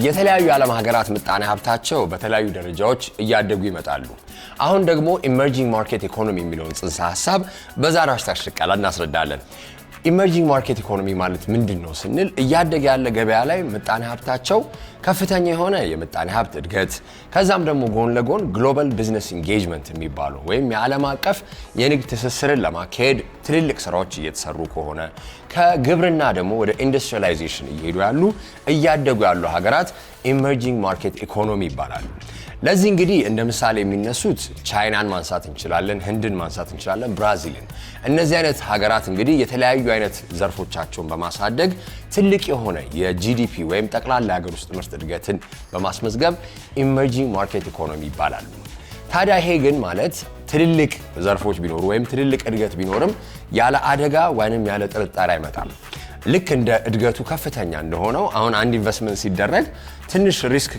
የተለያዩ ዓለም ሀገራት ምጣኔ ሀብታቸው በተለያዩ ደረጃዎች እያደጉ ይመጣሉ። አሁን ደግሞ ኢመርጂንግ ማርኬት ኢኮኖሚ የሚለውን ጽንሰ ሐሳብ በዛሬው ሃሽታግ ሽቀላ እናስረዳለን። ኢመርጂንግ ማርኬት ኢኮኖሚ ማለት ምንድነው ስንል እያደገ ያለ ገበያ ላይ ምጣኔ ሀብታቸው ከፍተኛ የሆነ የምጣኔ ሀብት እድገት ከዛም ደግሞ ጎን ለጎን ግሎባል ቢዝነስ ኢንጌጅመንት የሚባለው ወይም የዓለም አቀፍ የንግድ ትስስርን ለማካሄድ ትልልቅ ስራዎች እየተሰሩ ከሆነ ከግብርና ደግሞ ወደ ኢንዱስትሪያላይዜሽን እያደጉ ያሉ ሀገራት ኢመርጂንግ ማርኬት ኢኮኖሚ ይባላሉ። ለዚህ እንግዲህ እንደ ምሳሌ የሚነሱት ቻይናን ማንሳት እንችላለን፣ ህንድን ማንሳት እንችላለን፣ ብራዚልን። እነዚህ አይነት ሀገራት እንግዲህ የተለያዩ አይነት ዘርፎቻቸውን በማሳደግ ትልቅ የሆነ የጂዲፒ ወይም ጠቅላላ ሀገር ውስጥ ምርት እድገትን በማስመዝገብ ኢመርጂንግ ማርኬት ኢኮኖሚ ይባላሉ። ታዲያ ይሄ ግን ማለት ትልልቅ ዘርፎች ቢኖሩ ወይም ትልልቅ እድገት ቢኖርም ያለ አደጋ ወይንም ያለ ጥርጣሬ አይመጣም። ልክ እንደ እድገቱ ከፍተኛ እንደሆነው አሁን አንድ ኢንቨስትመንት ሲደረግ ትንሽ ሪስክ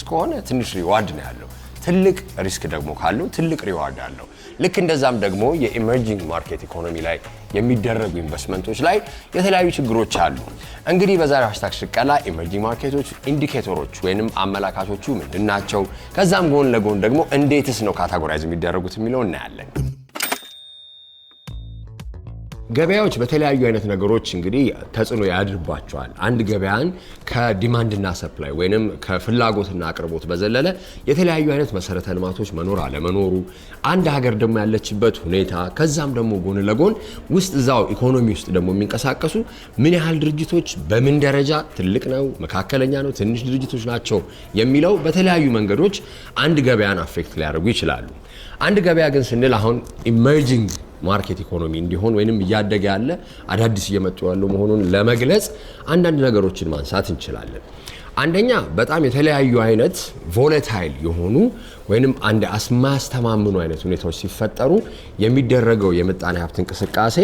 ከሆነ ትንሽ ሪዋርድ ነው ያለው። ትልቅ ሪስክ ደግሞ ካለው ትልቅ ሪዋርድ አለው። ልክ እንደዛም ደግሞ የኢመርጂንግ ማርኬት ኢኮኖሚ ላይ የሚደረጉ ኢንቨስትመንቶች ላይ የተለያዩ ችግሮች አሉ። እንግዲህ በዛሬው ሃሽታግ ሽቀላ ኢመርጂንግ ማርኬቶች ኢንዲኬተሮች ወይንም አመላካቾቹ ምንድናቸው፣ ከዛም ጎን ለጎን ደግሞ እንዴትስ ነው ካታጎራይዝ የሚደረጉት የሚለው እናያለን። ገበያዎች በተለያዩ አይነት ነገሮች እንግዲህ ተጽዕኖ ያድርባቸዋል። አንድ ገበያን ከዲማንድና ሰፕላይ ወይንም ከፍላጎትና አቅርቦት በዘለለ የተለያዩ አይነት መሰረተ ልማቶች መኖር አለመኖሩ፣ አንድ ሀገር ደግሞ ያለችበት ሁኔታ፣ ከዛም ደግሞ ጎን ለጎን ውስጥ እዛው ኢኮኖሚ ውስጥ ደግሞ የሚንቀሳቀሱ ምን ያህል ድርጅቶች በምን ደረጃ ትልቅ ነው፣ መካከለኛ ነው፣ ትንሽ ድርጅቶች ናቸው የሚለው በተለያዩ መንገዶች አንድ ገበያን አፌክት ሊያደርጉ ይችላሉ። አንድ ገበያ ግን ስንል አሁን ኢመርጂንግ ማርኬት ኢኮኖሚ እንዲሆን ወይንም እያደገ ያለ አዳዲስ እየመጡ ያሉ መሆኑን ለመግለጽ አንዳንድ ነገሮችን ማንሳት እንችላለን። አንደኛ በጣም የተለያዩ አይነት ቮለታይል የሆኑ ወይንም አንድ አስማስተማምኑ አይነት ሁኔታዎች ሲፈጠሩ የሚደረገው የምጣኔ ሀብት እንቅስቃሴ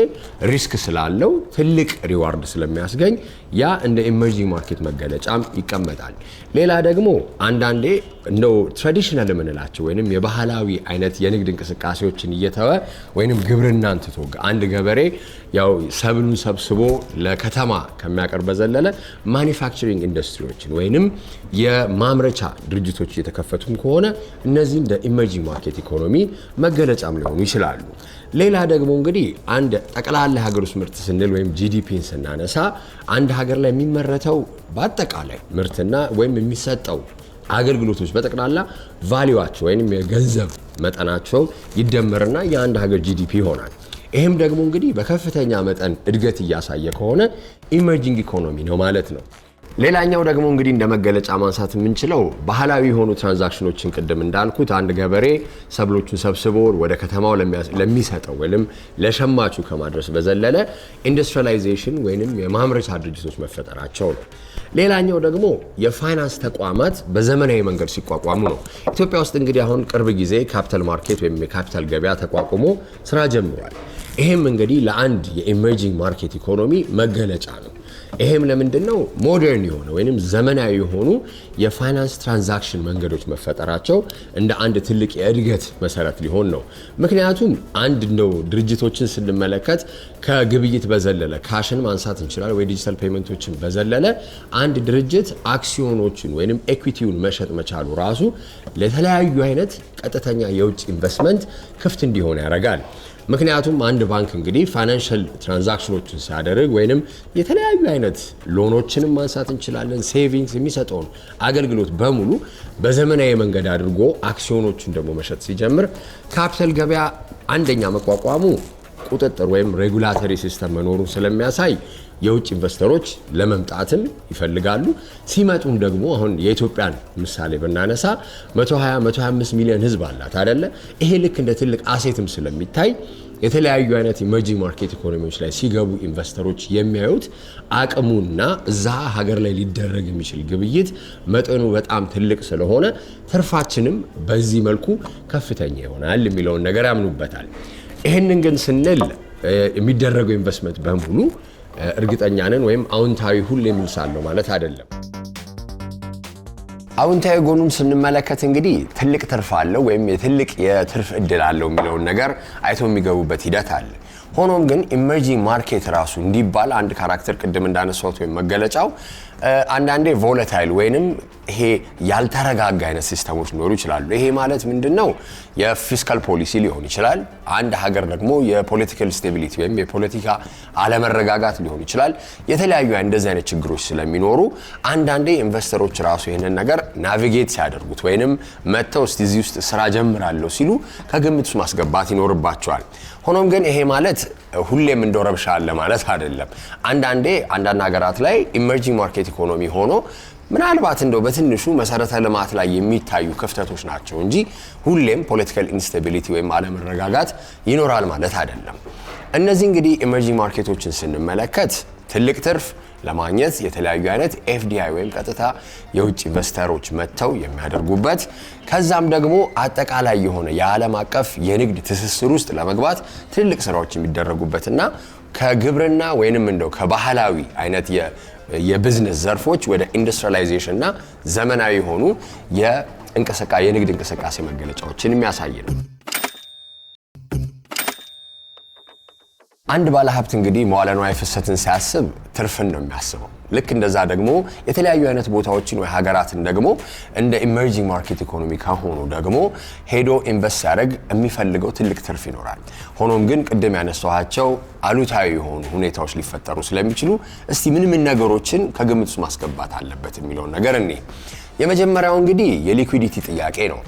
ሪስክ ስላለው ትልቅ ሪዋርድ ስለሚያስገኝ ያ እንደ ኢመርጂንግ ማርኬት መገለጫም ይቀመጣል። ሌላ ደግሞ አንዳንዴ እንደው ትራዲሽናል የምንላቸው ወይንም የባህላዊ አይነት የንግድ እንቅስቃሴዎችን እየተወ ወይንም ግብርናን ትቶ አንድ ገበሬ ያው ሰብሉን ሰብስቦ ለከተማ ከሚያቀርብ በዘለለ ማኒፋክቸሪንግ ኢንዱስትሪዎችን ወይንም የማምረቻ ድርጅቶች እየተከፈቱም ከሆነ እነዚህ እንደ ኢመርጂንግ ማርኬት ኢኮኖሚ መገለጫም ሊሆኑ ይችላሉ። ሌላ ደግሞ እንግዲህ አንድ ጠቅላላ ሀገር ውስጥ ምርት ስንል ወይም ጂዲፒን ስናነሳ አንድ ሀገር ላይ የሚመረተው በአጠቃላይ ምርትና ወይም የሚሰጠው አገልግሎቶች በጠቅላላ ቫልዩዋቸው ወይም የገንዘብ መጠናቸው ይደመርና የአንድ ሀገር ጂዲፒ ይሆናል። ይህም ደግሞ እንግዲህ በከፍተኛ መጠን እድገት እያሳየ ከሆነ ኢመርጂንግ ኢኮኖሚ ነው ማለት ነው። ሌላኛው ደግሞ እንግዲህ እንደ መገለጫ ማንሳት የምንችለው ባህላዊ የሆኑ ትራንዛክሽኖችን ቅድም እንዳልኩት አንድ ገበሬ ሰብሎቹን ሰብስቦ ወደ ከተማው ለሚሰጠው ወይም ለሸማቹ ከማድረስ በዘለለ ኢንዱስትሪያላይዜሽን ወይም የማምረቻ ድርጅቶች መፈጠራቸው ነው። ሌላኛው ደግሞ የፋይናንስ ተቋማት በዘመናዊ መንገድ ሲቋቋሙ ነው። ኢትዮጵያ ውስጥ እንግዲህ አሁን ቅርብ ጊዜ ካፒታል ማርኬት ወይም የካፒታል ገበያ ተቋቁሞ ስራ ጀምሯል። ይሄም እንግዲህ ለአንድ የኢመርጂንግ ማርኬት ኢኮኖሚ መገለጫ ነው። ይሄም ለምንድነው ሞደርን የሆነ ወይንም ዘመናዊ የሆኑ የፋይናንስ ትራንዛክሽን መንገዶች መፈጠራቸው እንደ አንድ ትልቅ የእድገት መሰረት ሊሆን ነው። ምክንያቱም አንድ ነው ድርጅቶችን ስንመለከት ከግብይት በዘለለ ካሽን ማንሳት እንችላለን ወይ ዲጂታል ፔመንቶችን በዘለለ አንድ ድርጅት አክሲዮኖችን ወይንም ኢኩዊቲውን መሸጥ መቻሉ ራሱ ለተለያዩ አይነት ቀጥተኛ የውጭ ኢንቨስትመንት ክፍት እንዲሆን ያደርጋል። ምክንያቱም አንድ ባንክ እንግዲህ ፋይናንሻል ትራንዛክሽኖችን ሲያደርግ ወይንም የተለያዩ አይነት ሎኖችንም ማንሳት እንችላለን ሴቪንግስ የሚሰጠውን አገልግሎት በሙሉ በዘመናዊ መንገድ አድርጎ አክሲዮኖችን ደግሞ መሸጥ ሲጀምር ካፒታል ገበያ አንደኛ መቋቋሙ ቁጥጥር ወይም ሬጉላተሪ ሲስተም መኖሩን ስለሚያሳይ የውጭ ኢንቨስተሮች ለመምጣትም ይፈልጋሉ። ሲመጡም ደግሞ አሁን የኢትዮጵያን ምሳሌ ብናነሳ 125 ሚሊዮን ህዝብ አላት አይደለ? ይሄ ልክ እንደ ትልቅ አሴትም ስለሚታይ የተለያዩ አይነት ኢመርጂንግ ማርኬት ኢኮኖሚዎች ላይ ሲገቡ ኢንቨስተሮች የሚያዩት አቅሙና እዛ ሀገር ላይ ሊደረግ የሚችል ግብይት መጠኑ በጣም ትልቅ ስለሆነ ትርፋችንም በዚህ መልኩ ከፍተኛ ይሆናል የሚለውን ነገር ያምኑበታል። ይህንን ግን ስንል የሚደረገው ኢንቨስትመንት በሙሉ እርግጠኛ ነን ወይም አዎንታዊ ሁሉ የሚልሳለው ማለት አይደለም። አዎንታዊ ጎኑን ስንመለከት እንግዲህ ትልቅ ትርፍ አለው ወይም የትልቅ የትርፍ እድል አለው የሚለውን ነገር አይቶ የሚገቡበት ሂደት አለ። ሆኖም ግን ኢመርጂንግ ማርኬት ራሱ እንዲባል አንድ ካራክተር ቅድም እንዳነሳሁት ወይም መገለጫው አንዳንዴ ቮለታይል ወይንም ይሄ ያልተረጋጋ አይነት ሲስተሞች ሊኖሩ ይችላሉ። ይሄ ማለት ምንድነው? የፊስካል ፖሊሲ ሊሆን ይችላል። አንድ ሀገር ደግሞ የፖለቲካል ስቴቢሊቲ ወይም የፖለቲካ አለመረጋጋት ሊሆን ይችላል። የተለያዩ እንደዚህ አይነት ችግሮች ስለሚኖሩ አንዳንዴ ኢንቨስተሮች ራሱ ይሄንን ነገር ናቪጌት ሲያደርጉት ወይንም መተው እስቲ እዚህ ውስጥ ስራ ጀምራለሁ ሲሉ ከግምት ውስጥ ማስገባት ይኖርባቸዋል። ሆኖም ግን ይሄ ማለት ሁሌም እንደው ረብሻ አለ ማለት አይደለም። አንዳንዴ አንዳንድ ሀገራት ላይ ኢመርጂንግ ማርኬት ኢኮኖሚ ሆኖ ምናልባት እንደው በትንሹ መሰረተ ልማት ላይ የሚታዩ ክፍተቶች ናቸው እንጂ ሁሌም ፖለቲካል ኢንስታቢሊቲ ወይም አለመረጋጋት ይኖራል ማለት አይደለም። እነዚህ እንግዲህ ኢመርጂንግ ማርኬቶችን ስንመለከት ትልቅ ትርፍ ለማግኘት የተለያዩ አይነት ኤፍዲአይ ወይም ቀጥታ የውጭ ኢንቨስተሮች መጥተው የሚያደርጉበት ከዛም ደግሞ አጠቃላይ የሆነ የዓለም አቀፍ የንግድ ትስስር ውስጥ ለመግባት ትልቅ ስራዎች የሚደረጉበትና ከግብርና ወይንም እንደው ከባህላዊ አይነት የቢዝነስ ዘርፎች ወደ ኢንዱስትሪያላይዜሽን እና ዘመናዊ የሆኑ የንግድ እንቅስቃሴ መገለጫዎችን የሚያሳይ ነው። አንድ ባለሀብት እንግዲህ መዋለ ንዋይ ፍሰትን ሲያስብ ትርፍን ነው የሚያስበው። ልክ እንደዛ ደግሞ የተለያዩ አይነት ቦታዎችን ወይ ሀገራትን ደግሞ እንደ ኢመርጂንግ ማርኬት ኢኮኖሚ ከሆኑ ደግሞ ሄዶ ኢንቨስት ሲያደርግ የሚፈልገው ትልቅ ትርፍ ይኖራል። ሆኖም ግን ቅድም ያነሳኋቸው አሉታዊ የሆኑ ሁኔታዎች ሊፈጠሩ ስለሚችሉ እስቲ ምን ነገሮችን ከግምት ውስጥ ማስገባት አለበት የሚለውን ነገር እኔ የመጀመሪያው እንግዲህ የሊኩዊዲቲ ጥያቄ ነው።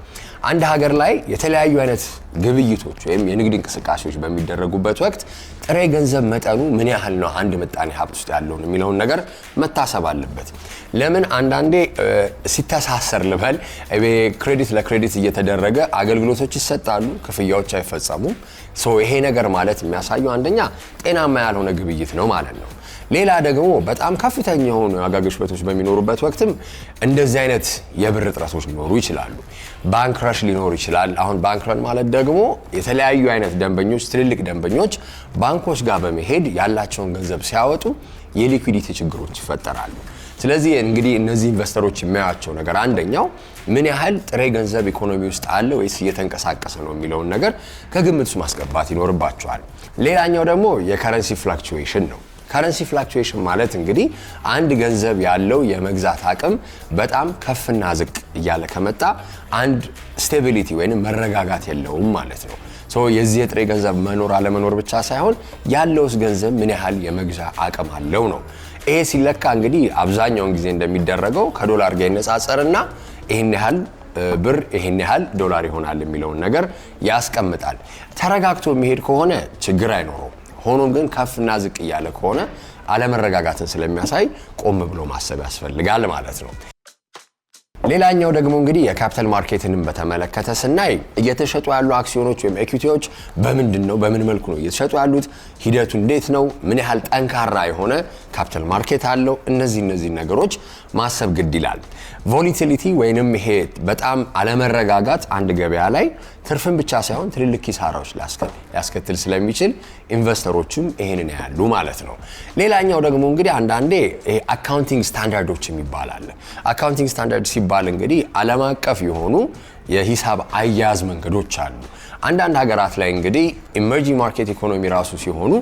አንድ ሀገር ላይ የተለያዩ አይነት ግብይቶች ወይም የንግድ እንቅስቃሴዎች በሚደረጉበት ወቅት ጥሬ ገንዘብ መጠኑ ምን ያህል ነው አንድ ምጣኔ ሀብት ውስጥ ያለውን የሚለውን ነገር መታሰብ አለበት። ለምን አንዳንዴ ሲተሳሰር ልበል ክሬዲት ለክሬዲት እየተደረገ አገልግሎቶች ይሰጣሉ፣ ክፍያዎች አይፈጸሙም። ይሄ ነገር ማለት የሚያሳየው አንደኛ ጤናማ ያልሆነ ግብይት ነው ማለት ነው። ሌላ ደግሞ በጣም ከፍተኛ የሆኑ የዋጋ ግሽበቶች በሚኖሩበት ወቅትም እንደዚህ አይነት የብር እጥረቶች ሊኖሩ ይችላሉ። ባንክ ረሽ ሊኖር ይችላል። አሁን ባንክ ረን ማለት ደግሞ የተለያዩ አይነት ደንበኞች፣ ትልልቅ ደንበኞች ባንኮች ጋር በመሄድ ያላቸውን ገንዘብ ሲያወጡ የሊኩዊዲቲ ችግሮች ይፈጠራሉ። ስለዚህ እንግዲህ እነዚህ ኢንቨስተሮች የሚያዩቸው ነገር አንደኛው ምን ያህል ጥሬ ገንዘብ ኢኮኖሚ ውስጥ አለ ወይስ እየተንቀሳቀሰ ነው የሚለውን ነገር ከግምት ውስጥ ማስገባት ይኖርባቸዋል። ሌላኛው ደግሞ የከረንሲ ፍላክቹዌሽን ነው። ከረንሲ ፍላክቹዌሽን ማለት እንግዲህ አንድ ገንዘብ ያለው የመግዛት አቅም በጣም ከፍና ዝቅ እያለ ከመጣ አንድ ስቴቢሊቲ ወይንም መረጋጋት የለውም ማለት ነው። የዚህ የጥሬ ገንዘብ መኖር አለመኖር ብቻ ሳይሆን ያለውስ ገንዘብ ምን ያህል የመግዣ አቅም አለው ነው። ይሄ ሲለካ እንግዲህ አብዛኛውን ጊዜ እንደሚደረገው ከዶላር ጋር ይነጻጸርና ይሄን ያህል ብር ይሄን ያህል ዶላር ይሆናል የሚለውን ነገር ያስቀምጣል። ተረጋግቶ የሚሄድ ከሆነ ችግር አይኖረው። ሆኖም ግን ከፍና ዝቅ እያለ ከሆነ አለመረጋጋትን ስለሚያሳይ ቆም ብሎ ማሰብ ያስፈልጋል ማለት ነው። ሌላኛው ደግሞ እንግዲህ የካፒታል ማርኬትንም በተመለከተ ስናይ እየተሸጡ ያሉ አክሲዮኖች ወይም ኢኩዊቲዎች በምን መልኩ ነው እየተሸጡ ያሉት? ሂደቱ እንዴት ነው? ምን ያህል ጠንካራ የሆነ ካፒታል ማርኬት አለው? እነዚህ ነገሮች ማሰብ ግድ ይላል። ቮላቲሊቲ ወይንም ይሄ በጣም አለመረጋጋት አንድ ገበያ ላይ ትርፍን ብቻ ሳይሆን ትልልቅ ኪሳራዎች ሊያስከትል ስለሚችል ኢንቨስተሮችም ይሄንን ያያሉ ማለት ነው። ሌላኛው ደግሞ እንግዲህ አንዳንዴ ይሄ አካውንቲንግ ስታንዳርዶች ይባላል። አካውንቲንግ ስታንዳርድ ሲባል እንግዲህ ዓለም አቀፍ የሆኑ የሂሳብ አያያዝ መንገዶች አሉ። አንዳንድ ሀገራት ላይ እንግዲህ ኢመርጂንግ ማርኬት ኢኮኖሚ ራሱ ሲሆኑ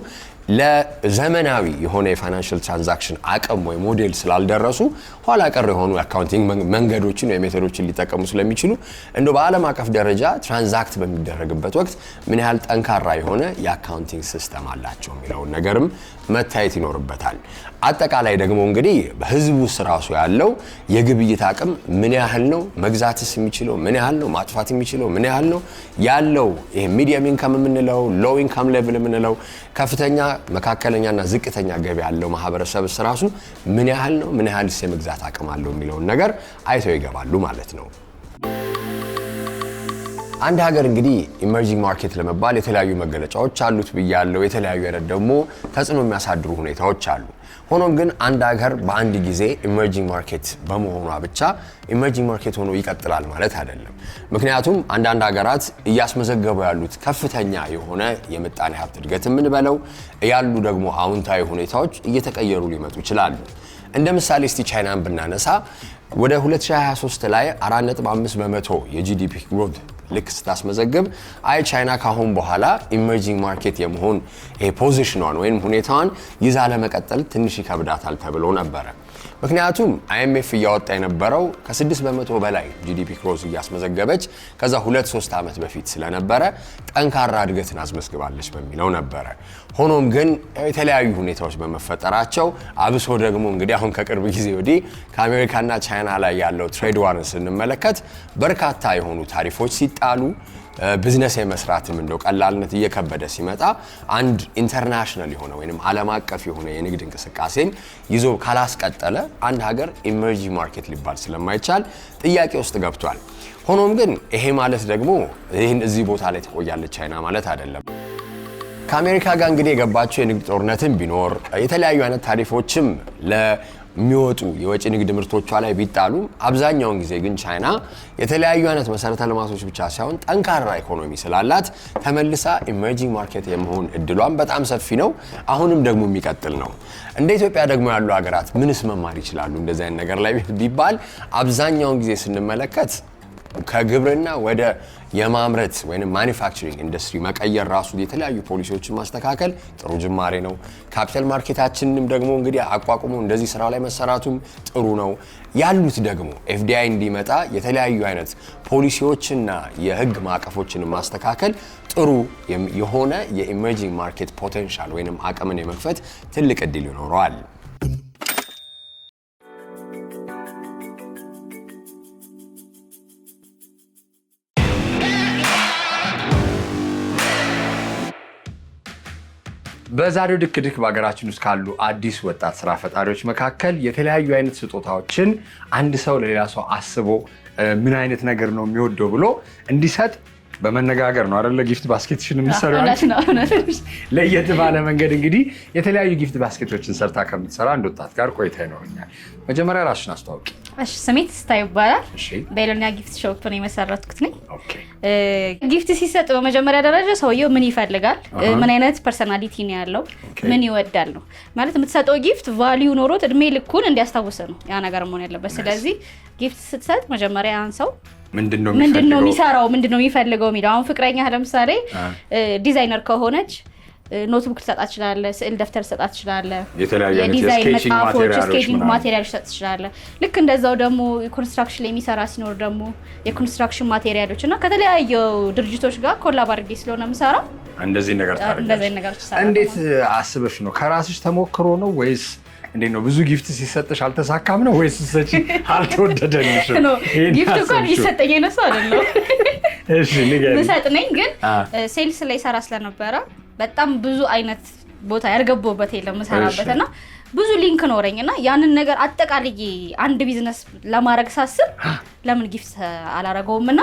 ለዘመናዊ የሆነ የፋይናንሻል ትራንዛክሽን አቅም ወይ ሞዴል ስላልደረሱ ኋላ ቀር የሆኑ የአካውንቲንግ መንገዶችን ወይ ሜቶዶችን ሊጠቀሙ ስለሚችሉ እንደው በዓለም አቀፍ ደረጃ ትራንዛክት በሚደረግበት ወቅት ምን ያህል ጠንካራ የሆነ የአካውንቲንግ ሲስተም አላቸው የሚለውን ነገርም መታየት ይኖርበታል። አጠቃላይ ደግሞ እንግዲህ በህዝቡ ውስጥ ራሱ ያለው የግብይት አቅም ምን ያህል ነው? መግዛትስ የሚችለው ምን ያህል ነው? ማጥፋት የሚችለው ምን ያህል ነው? ያለው ይሄ ሚዲየም ኢንካም የምንለው ሎው ኢንካም ሌቭል የምንለው ከፍተኛ መካከለኛና ዝቅተኛ ገቢ ያለው ማህበረሰብስ ራሱ ምን ያህል ነው? ምን ያህልስ የመግዛት አቅም አለው የሚለውን ነገር አይተው ይገባሉ ማለት ነው። አንድ ሀገር እንግዲህ ኢመርጂንግ ማርኬት ለመባል የተለያዩ መገለጫዎች አሉት ብያለሁ። የተለያዩ አይነት ደግሞ ተጽዕኖ የሚያሳድሩ ሁኔታዎች አሉ። ሆኖም ግን አንድ ሀገር በአንድ ጊዜ ኢመርጂንግ ማርኬት በመሆኗ ብቻ ኢመርጂንግ ማርኬት ሆኖ ይቀጥላል ማለት አይደለም። ምክንያቱም አንዳንድ ሀገራት እያስመዘገቡ ያሉት ከፍተኛ የሆነ የምጣኔ ሀብት እድገት የምንበለው ያሉ ደግሞ አዎንታዊ ሁኔታዎች እየተቀየሩ ሊመጡ ይችላሉ። እንደ ምሳሌ እስቲ ቻይናን ብናነሳ ወደ 2023 ላይ 4.5% የጂዲፒ ግሮት ልክ ስታስመዘግብ አይ ቻይና ካሁን በኋላ ኢመርጂንግ ማርኬት የመሆን ፖዚሽኗን ወይም ሁኔታዋን ይዛ ለመቀጠል ትንሽ ይከብዳታል ተብሎ ነበረ። ምክንያቱም IMF እያወጣ የነበረው ከ6% በላይ ጂዲፒ ግሮዝ እያስመዘገበች ከዛ 2-3 ዓመት በፊት ስለነበረ ጠንካራ እድገትን አስመዝግባለች በሚለው ነበረ። ሆኖም ግን የተለያዩ ሁኔታዎች በመፈጠራቸው አብሶ ደግሞ እንግዲህ አሁን ከቅርብ ጊዜ ወዲህ ከአሜሪካና ቻይና ላይ ያለው ትሬድ ዋርን ስንመለከት በርካታ የሆኑ ታሪፎች ሲጣሉ ቢዝነስ የመስራትም እንደው ቀላልነት እየከበደ ሲመጣ አንድ ኢንተርናሽናል የሆነ ወይንም ዓለም አቀፍ የሆነ የንግድ እንቅስቃሴን ይዞ ካላስቀጠለ አንድ ሀገር ኢመርጂንግ ማርኬት ሊባል ስለማይቻል ጥያቄ ውስጥ ገብቷል። ሆኖም ግን ይሄ ማለት ደግሞ ይህን እዚህ ቦታ ላይ ተቆያለች ቻይና ማለት አይደለም። ከአሜሪካ ጋር እንግዲህ የገባቸው የንግድ ጦርነትን ቢኖር የተለያዩ አይነት ታሪፎችም የሚወጡ የወጪ ንግድ ምርቶቿ ላይ ቢጣሉ አብዛኛውን ጊዜ ግን ቻይና የተለያዩ አይነት መሰረተ ልማቶች ብቻ ሳይሆን ጠንካራ ኢኮኖሚ ስላላት ተመልሳ ኢመርጂንግ ማርኬት የመሆን እድሏን በጣም ሰፊ ነው። አሁንም ደግሞ የሚቀጥል ነው። እንደ ኢትዮጵያ ደግሞ ያሉ ሀገራት ምንስ መማር ይችላሉ እንደዚህ አይነት ነገር ላይ ቢባል አብዛኛውን ጊዜ ስንመለከት ከግብርና ወደ የማምረት ወይንም ማኒፋክቸሪንግ ኢንዱስትሪ መቀየር ራሱ የተለያዩ ፖሊሲዎችን ማስተካከል ጥሩ ጅማሬ ነው። ካፒታል ማርኬታችንንም ደግሞ እንግዲህ አቋቁሞ እንደዚህ ስራ ላይ መሰራቱም ጥሩ ነው። ያሉት ደግሞ FDI እንዲመጣ የተለያዩ አይነት ፖሊሲዎችና የህግ ማዕቀፎችን ማስተካከል ጥሩ የሆነ የኢመርጂንግ ማርኬት ፖቴንሻል ወይንም አቅምን የመክፈት ትልቅ እድል ይኖረዋል። በዛሬው ድክድክ በሀገራችን ውስጥ ካሉ አዲስ ወጣት ስራ ፈጣሪዎች መካከል የተለያዩ አይነት ስጦታዎችን አንድ ሰው ለሌላ ሰው አስቦ ምን አይነት ነገር ነው የሚወደው ብሎ እንዲሰጥ በመነጋገር ነው አይደል ጊፍት ባስኬትሽን የምትሰራው ለየት ባለ መንገድ እንግዲህ የተለያዩ ጊፍት ባስኬቶችን ሰርታ ከምትሰራ አንድ ወጣት ጋር ቆይታ ይኖርኛል። መጀመሪያ ራስሽን አስተዋውቂ። እሺ ስሜ ትስታ ይባላል። በኤሎኒያ ጊፍት ሾፕ ነው የመሰረትኩት ነኝ። ጊፍት ሲሰጥ በመጀመሪያ ደረጃ ሰውየው ምን ይፈልጋል፣ ምን አይነት ፐርሰናሊቲ ነው ያለው፣ ምን ይወዳል ነው ማለት የምትሰጠው ጊፍት ቫልዩ ኖሮት እድሜ ልኩን እንዲያስታውስ ነው ያ ነገር መሆን ያለበት። ስለዚህ ጊፍት ስትሰጥ መጀመሪያ ያን ሰው ምንድነው የሚሰራው ምንድነው የሚፈልገው የሚለው አሁን ፍቅረኛ ለምሳሌ ዲዛይነር ከሆነች ኖትቡክ ልሰጣት ትችላለህ፣ ስዕል ደፍተር ልሰጣት ትችላለህ፣ የዲዛይን መጽሐፎች ስኬቺንግ ማቴሪያል ልሰጣት ትችላለህ። ልክ እንደዛው ደግሞ ኮንስትራክሽን ላይ የሚሰራ ሲኖር ደግሞ የኮንስትራክሽን ማቴሪያሎች እና ከተለያዩ ድርጅቶች ጋር ኮላብ አድርጌ ስለሆነ የምሰራው እንደዚህ ነገር ታደርጋለህ። እንዴት አስበሽ ነው? ከራስሽ ተሞክሮ ነው ወይስ እንዴት ነው? ብዙ ጊፍት ሲሰጥሽ አልተሳካም ነው ወይስ ሰጪ አልተወደደልሽም? ጊፍት እንኳን ይሰጠኝ ነው አይደለም። እሺ ንገሪኝ። ምሰጥ ነኝ ግን ሴልስ ላይ ሰራ ስለነበረ በጣም ብዙ አይነት ቦታ ያርገቦበት የለም መሰራበትና ብዙ ሊንክ ኖረኝና ያንን ነገር አጠቃላይ አንድ ቢዝነስ ለማድረግ ሳስብ ለምን ጊፍት አላረገውምና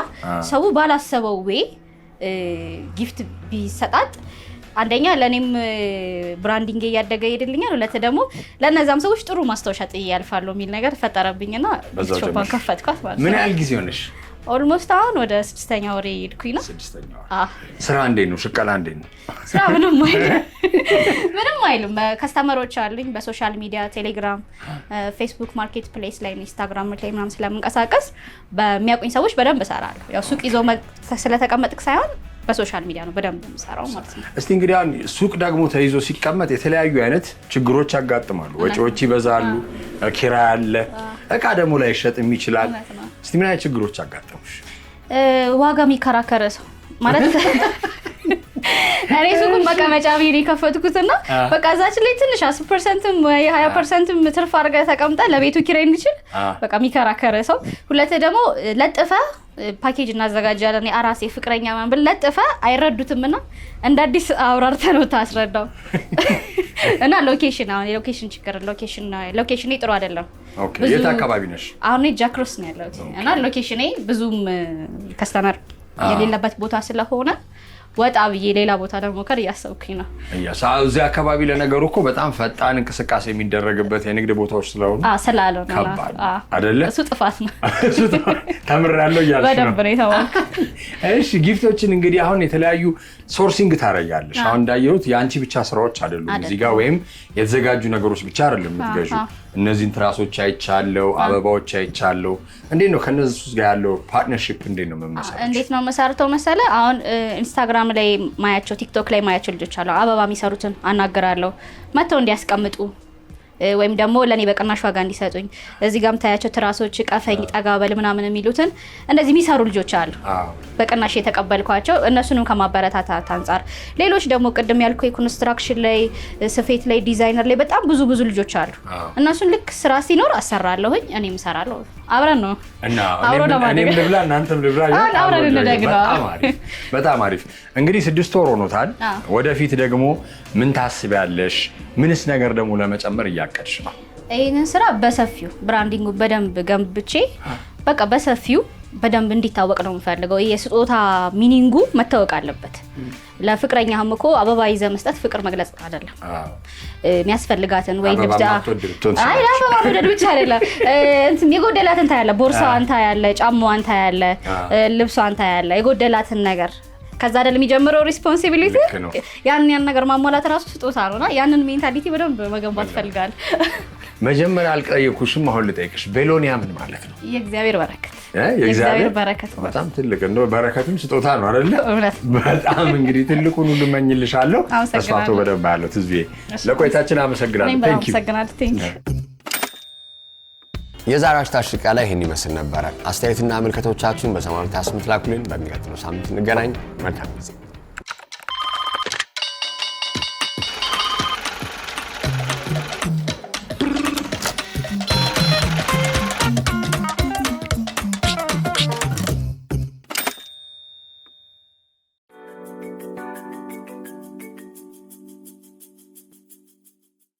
ሰው ባላሰበው ወይ ጊፍት ቢሰጣት አንደኛ ለኔም ብራንዲንግ ያደገ ይደልኛል፣ ሁለት ደግሞ ለነዛም ሰዎች ጥሩ ማስታወሻ ጥዬ ያልፋሉ የሚል ነገር ፈጠረብኝና ሾፓን ከፈትኳት ማለት ነው። ምን ያህል ጊዜ ሆነሽ? ኦልሞስት አሁን ወደ 6ኛ ወሬ ሄድኩኝ ነው። 6ኛ ስራ እንዴት ነው? ሽቀላ እንዴት ነው? ስራ ምንም አይልም። ከስተመሮች አሉኝ በሶሻል ሚዲያ ቴሌግራም፣ ፌስቡክ ማርኬት ፕሌስ ላይ፣ ኢንስታግራም ላይ ምናምን ስለምንቀሳቀስ በሚያውቁኝ ሰዎች በደንብ እሰራለሁ። ያው ሱቅ ይዞ ስለተቀመጥክ ሳይሆን በሶሻል ሚዲያ ነው በደንብ የምሰራው ማለት ነው። እስቲ እንግዲህ አሁን ሱቅ ደግሞ ተይዞ ሲቀመጥ የተለያዩ አይነት ችግሮች ያጋጥማሉ። ወጪዎች ይበዛሉ፣ ኪራይ አለ፣ እቃ ደግሞ ላይ ሸጥም ይችላል። እስቲ ምን አይነት ችግሮች አጋጠሙሽ? ዋጋ የሚከራከረ ሰው ማለት እኔ ሱቁን መቀመጫ ብዬ ከፈትኩትና በቃ እዛች ላይ ትንሽ 10%ም ወይ 20%ም ትርፍ አድርገህ ተቀምጠህ ለቤቱ ኪራይ እንዲችል በቃ የሚከራከረ ሰው። ሁለት ደግሞ ለጥፈ ፓኬጅ እናዘጋጃለን የአራሴ ፍቅረኛ ማን ብለ ለጥፈ አይረዱትምና እንደ አዲስ አውራርተህ ነው ታስረዳው እና ሎኬሽን አሁን የሎኬሽን ችግር ሎኬሽኔ ጥሩ አይደለም። ኦኬ የት አካባቢ ነሽ? አሁን ጃክሮስ ነው ያለሁት እና ሎኬሽኔ ብዙም ከስተመር የሌለበት ቦታ ስለሆነ ወጣ ብዬ ሌላ ቦታ ደግሞ ከር ያሰብኩኝ ነው። እዚህ አካባቢ ለነገሩ እኮ በጣም ፈጣን እንቅስቃሴ የሚደረግበት የንግድ ቦታዎች ስለሆኑ ስላለው ነው አይደለ? እሱ ጥፋት ነው። ተምሬያለሁ እያልሽ ነው? በደንብ ነው የተማርኩት። እሺ ጊፍቶችን እንግዲህ አሁን የተለያዩ ሶርሲንግ ታረጋለሽ። አሁን እንዳየሁት የአንቺ ብቻ ስራዎች አይደሉም እዚህ ጋር ወይም የተዘጋጁ ነገሮች ብቻ አይደለም የምትገዢው። እነዚህን ትራሶች አይቻለሁ፣ አበባዎች አይቻለሁ። እንዴት ነው ከነዚህ ጋር ያለው ፓርትነርሺፕ እንዴት ነው መመሰረቱ? እንዴት ነው መሰረተው መሰለ? አሁን ኢንስታግራም ላይ ማያቸው፣ ቲክቶክ ላይ ማያቸው ልጆች አሉ። አበባ የሚሰሩትን አናገራለሁ መተው እንዲያስቀምጡ ወይም ደግሞ ለኔ በቅናሽ ዋጋ እንዲሰጡኝ። እዚህ ጋርም ታያቸው ትራሶች ቀፈኝ ጠጋበል ምናምን የሚሉትን እንደዚህ የሚሰሩ ልጆች አሉ። በቅናሽ የተቀበልኳቸው እነሱንም ከማበረታታት አንፃር፣ ሌሎች ደግሞ ቅድም ያልኩ የኮንስትራክሽን ላይ ስፌት ላይ ዲዛይነር ላይ በጣም ብዙ ልጆች አሉ። እነሱን ልክ ስራ ሲኖር አሰራለሁኝ፣ እኔም እሰራለሁ። አብረን ነው እና እኔም ልብላ እናንተም ልብላ፣ አብረን እንደግና። በጣም አሪፍ። እንግዲህ 6 ወር ሆኖታል። ወደፊት ደግሞ ምን ታስቢያለሽ? ምንስ ነገር ደግሞ ለመጨመር እያቀድሽ ነው? ይህንን ስራ በሰፊው ብራንዲንጉ በደንብ ገንብቼ በቃ በሰፊው በደንብ እንዲታወቅ ነው የምፈልገው። የስጦታ ሚኒንጉ መታወቅ አለበት። ለፍቅረኛህም እኮ አበባ ይዘህ መስጠት ፍቅር መግለጽ አይደለም። የሚያስፈልጋትን ወይ ልብስ አይ አበባ መውደድ ብቻ አይደለም። እንትን የጎደላትን ታያለህ፣ ቦርሳዋን ታያለህ፣ ጫማዋን ታያለህ፣ ልብሷን ታያለህ፣ የጎደላትን ነገር ከዛ አይደል የሚጀምረው ሪስፖንሲቢሊቲ። ያን ነገር ማሟላት ራሱ ስጦታ ነውና ያንን ሜንታሊቲ በደንብ መገንባት ፈልጋለሁ። መጀመሪያ አልጠየኩሽም፣ አሁን ልጠይቅሽ። ቤሎኒያ ምን ማለት ነው? የእግዚአብሔር በረከት። የእግዚአብሔር በረከት በጣም ትልቅ እንደው በረከትም ስጦታ ነው አይደል? በጣም እንግዲህ ትልቁን ሁሉ እመኝልሻለሁ። ተስፋቶ በደንብ ያለው ትዝዬ፣ ለቆይታችን አመሰግናለሁ። ቴንክ ዩ። የዛሬ አሽታሽቃ ላይ ይሄን ይመስል ነበረ። አስተያየትና ምልከቶቻችሁን በ88 ላኩልን። በሚቀጥለው ሳምንት እንገናኝ። መልካም ጊዜ